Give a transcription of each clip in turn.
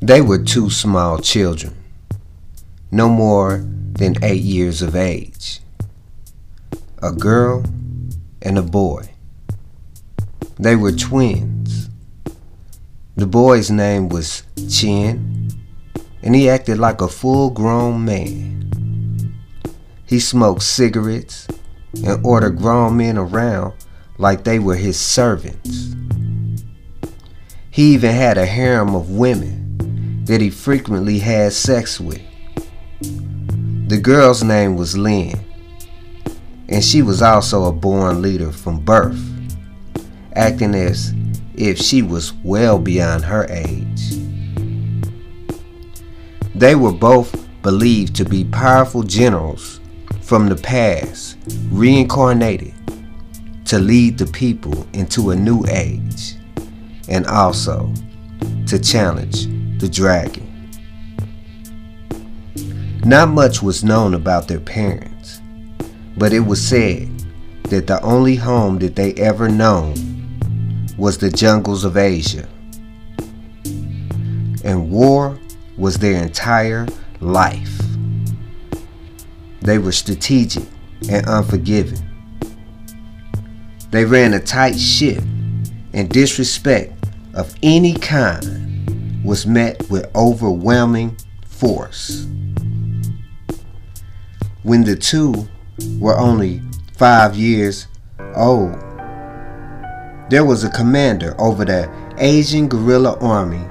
They were two small children, no more than 8 years of age. A girl and a boy. They were twins. The boy's name was Chin, and he acted like a full-grown man. He smoked cigarettes and ordered grown men around like they were his servants. He even had a harem of women that he frequently had sex with. The girl's name was Lynn, and she was also a born leader from birth, acting as if she was well beyond her age. They were both believed to be powerful generals from the past, reincarnated to lead the people into a new age, and also to challenge the dragon. Not much was known about their parents, but it was said that the only home that they ever known was the jungles of Asia, and war was their entire life. They were strategic and unforgiving. They ran a tight ship, and disrespect of any kind was met with overwhelming force. When the two were only 5 years old, there was a commander over the Asian guerrilla army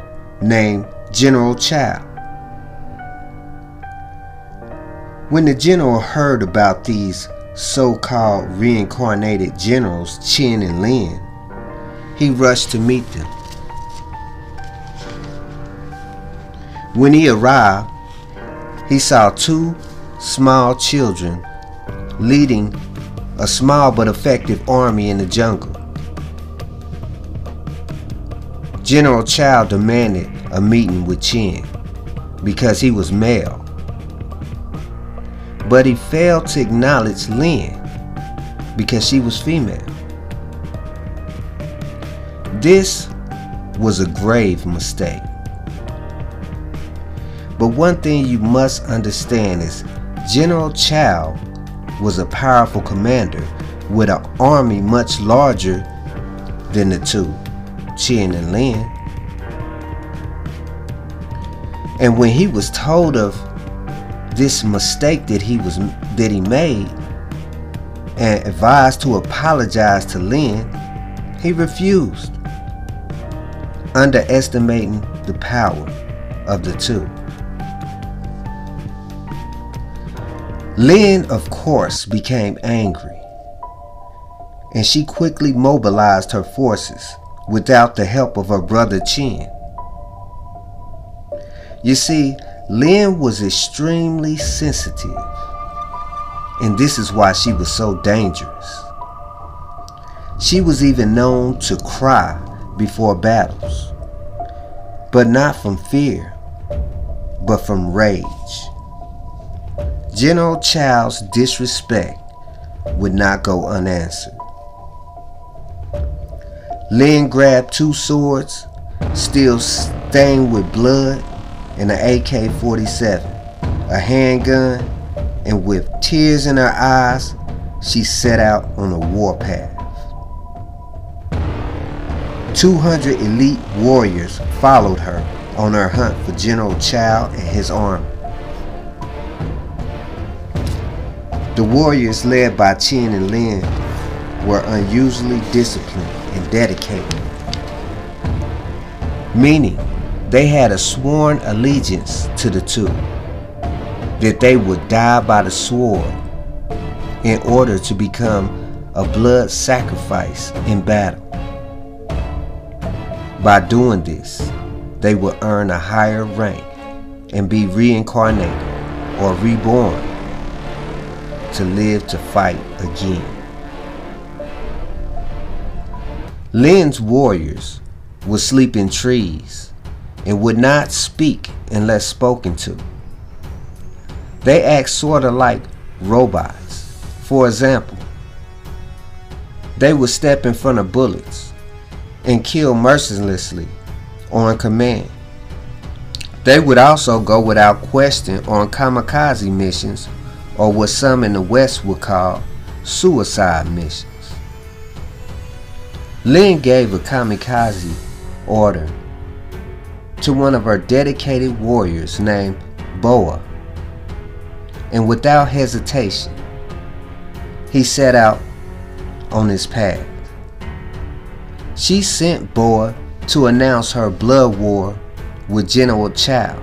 named General Chow. When the general heard about these so-called reincarnated generals, Chin and Lin, he rushed to meet them. When he arrived, he saw two small children leading a small but effective army in the jungle. General Chow demanded a meeting with Chin because he was male, but he failed to acknowledge Lynn because she was female. This was a grave mistake. But one thing you must understand is General Chow was a powerful commander with an army much larger than the two, Chin and Lin. And when he was told of this mistake that he made and advised to apologize to Lin, he refused, underestimating the power of the two. Lynn, of course, became angry, and she quickly mobilized her forces without the help of her brother Chin. You see, Lynn was extremely sensitive, and this is why she was so dangerous. She was even known to cry before battles, but not from fear, but from rage. General Chow's disrespect would not go unanswered. Lin grabbed two swords, still stained with blood, and an AK-47, a handgun, and with tears in her eyes, she set out on a warpath. 200 elite warriors followed her on her hunt for General Chow and his army. The warriors led by Chin and Lin were unusually disciplined and dedicated, meaning they had a sworn allegiance to the two, that they would die by the sword in order to become a blood sacrifice in battle. By doing this, they would earn a higher rank and be reincarnated or reborn to live to fight again. Lin's warriors would sleep in trees and would not speak unless spoken to. They act sort of like robots. For example, they would step in front of bullets and kill mercilessly on command. They would also go without question on kamikaze missions, or what some in the West would call suicide missions. Lynn gave a kamikaze order to one of her dedicated warriors named Boa, and without hesitation, he set out on his path. She sent Boa to announce her blood war with General Chow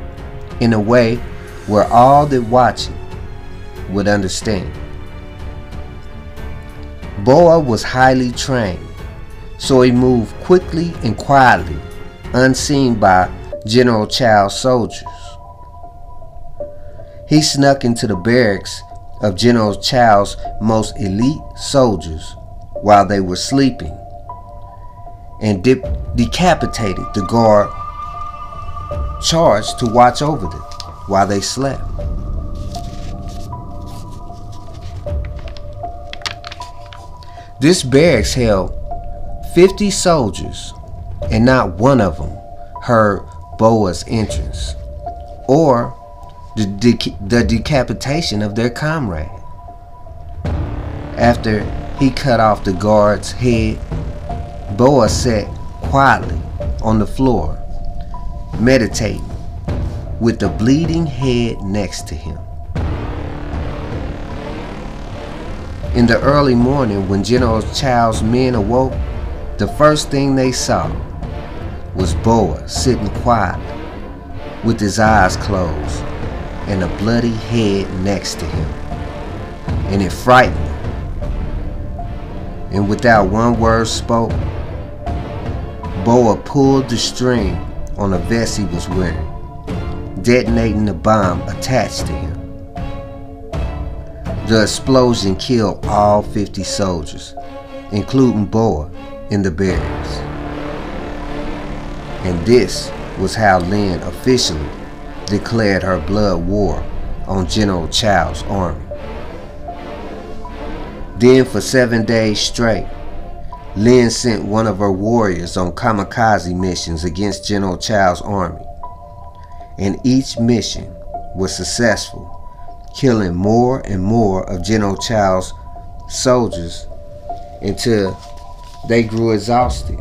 in a way where all that watching would understand. Boa was highly trained, so he moved quickly and quietly, unseen by General Chow's soldiers. He snuck into the barracks of General Chow's most elite soldiers while they were sleeping and decapitated the guard charged to watch over them while they slept. This barracks held 50 soldiers, and not one of them heard Boa's entrance or the decapitation of their comrade. After he cut off the guard's head, Boa sat quietly on the floor, meditating with the bleeding head next to him. In the early morning, when General Chow's men awoke, the first thing they saw was Boa sitting quietly with his eyes closed and a bloody head next to him, and it frightened them. And without one word spoke, Boa pulled the string on a vest he was wearing, detonating the bomb attached to him. The explosion killed all 50 soldiers, including Boa, in the barracks. And this was how Lynn officially declared her blood war on General Chow's army. Then for 7 days straight, Lynn sent one of her warriors on kamikaze missions against General Chow's army, and each mission was successful, killing more and more of General Chow's soldiers until they grew exhausted.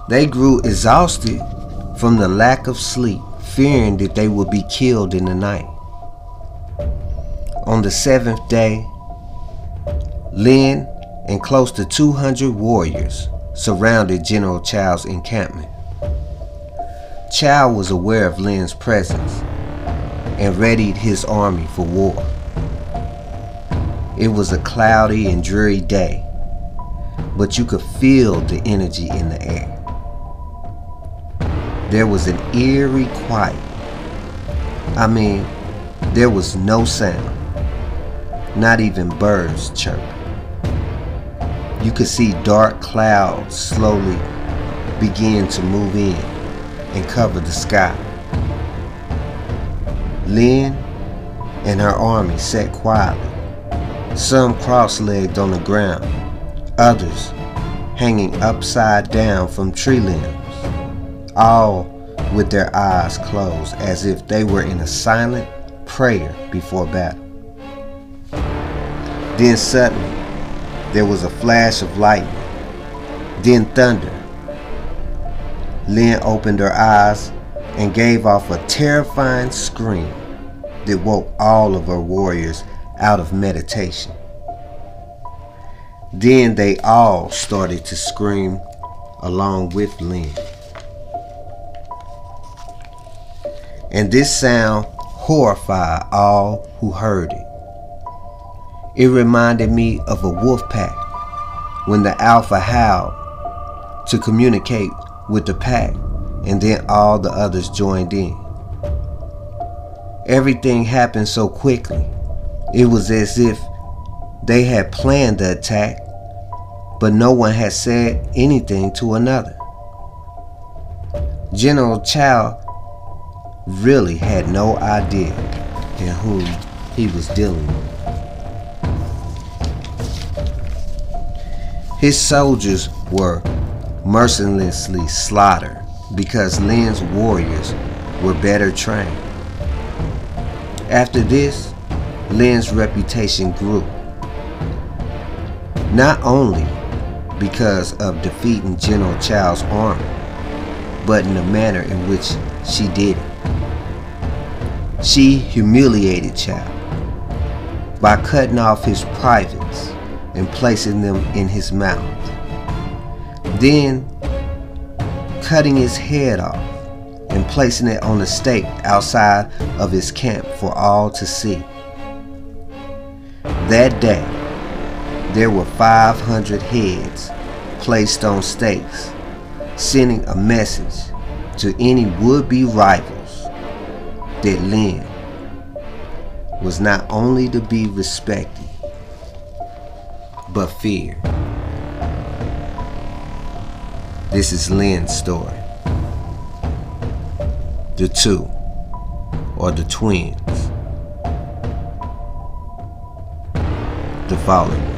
They grew exhausted from the lack of sleep, fearing that they would be killed in the night. On the 7th day, Lynn and close to 200 warriors surrounded General Chow's encampment. Chow was aware of Lynn's presence and readied his army for war. It was a cloudy and dreary day, but you could feel the energy in the air. There was an eerie quiet. I mean, there was no sound, not even birds chirping. You could see dark clouds slowly begin to move in and cover the sky. Lynn and her army sat quietly, some cross-legged on the ground, others hanging upside down from tree limbs, all with their eyes closed as if they were in a silent prayer before battle. Then suddenly, there was a flash of lightning, then thunder. Lynn opened her eyes and gave off a terrifying scream that woke all of her warriors out of meditation. Then they all started to scream along with Lynn. And this sound horrified all who heard it. It reminded me of a wolf pack when the alpha howled to communicate with the pack, and then all the others joined in. Everything happened so quickly. It was as if they had planned the attack, but no one had said anything to another. General Chow really had no idea in whom he was dealing with. His soldiers were mercilessly slaughtered because Lynn's warriors were better trained. After this, Lynn's reputation grew, not only because of defeating General Chow's army, but in the manner in which she did it. She humiliated Chow by cutting off his privates and placing them in his mouth, then cutting his head off and placing it on a stake outside of his camp for all to see. That day, there were 500 heads placed on stakes, sending a message to any would-be rivals that Lynn was not only to be respected, but feared. This is Lynn's story. The two, or the twins, the fallen.